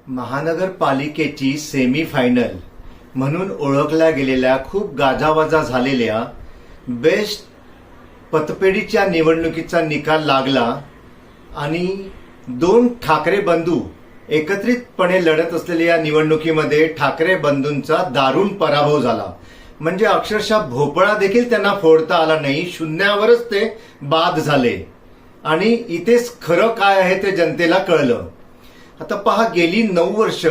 महानगरपालिकेची सेमीफायनल म्हणून ओळखल्या गेलेल्या खूप गाजावाजा झालेल्या बेस्ट पतपेढीच्या निवडणुकीचा निकाल लागला आणि दोन ठाकरे बंधू एकत्रितपणे लढत असलेल्या या निवडणुकीमध्ये ठाकरे बंधूंचा दारुण पराभव झाला. म्हणजे अक्षरशः भोपळा देखील त्यांना फोडता आला नाही, शून्यावरच ते बाद झाले आणि इथेच खरं काय आहे ते जनतेला कळलं. आता पहा, गेली 9 वर्ष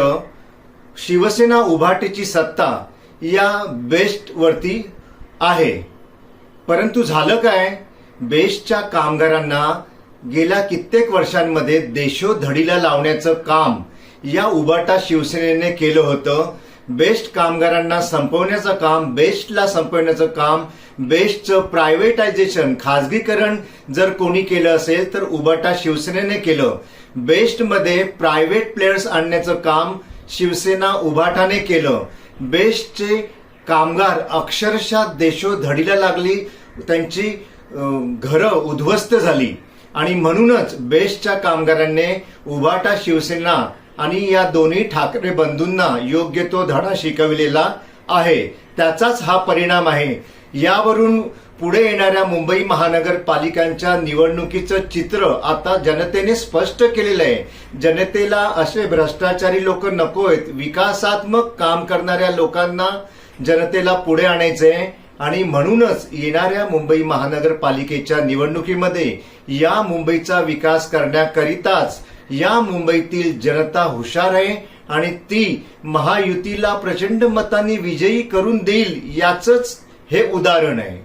शिवसेना उभाटीची सत्ता या बेस्ट वरती आहे, परंतु झालं काय, बेस्टच्या कामगारांना गेल्या कित्येक वर्षांमध्ये देशोधडीला लावण्याचं काम या उभाटा शिवसेनेने केलं होतं. बेस्ट कामगारांना संपवण्याचं काम, बेस्टला संपवण्याचं काम, बेस्टचं प्रायव्हेटायझेशन, खाजगीकरण जर कोणी केलं असेल तर उभाटा शिवसेनेने केलं. बेस्टमध्ये प्रायव्हेट प्लेयर्स आणण्याचं काम शिवसेना उभाटाने केलं. बेस्टचे कामगार अक्षरशः देशोधडीला लागली, त्यांची घरं उद्ध्वस्त झाली आणि म्हणूनच बेस्टच्या कामगारांनी उभाटा शिवसेना आणि या दोन्ही ठाकरे बंधूंना योग्य तो धडा शिकविलेला आहे. त्याचाच हा परिणाम आहे. यावरून पुढे येणाऱ्या मुंबई महानगरपालिकांच्या निवडणुकीचं चित्र आता जनतेने स्पष्ट केलेलं आहे. जनतेला असे भ्रष्टाचारी लोक नकोयत, विकासात्मक काम करणाऱ्या लोकांना जनतेला पुढे आणायचंय आणि म्हणूनच येणाऱ्या मुंबई महानगरपालिकेच्या निवडणुकीमध्ये या मुंबईचा विकास करण्याकरिताच या मुंबईतील जनता हुशार आहे आणि ती महायुतीला प्रचंड मतांनी विजयी करून देईल, याचंच हे उदाहरण आहे.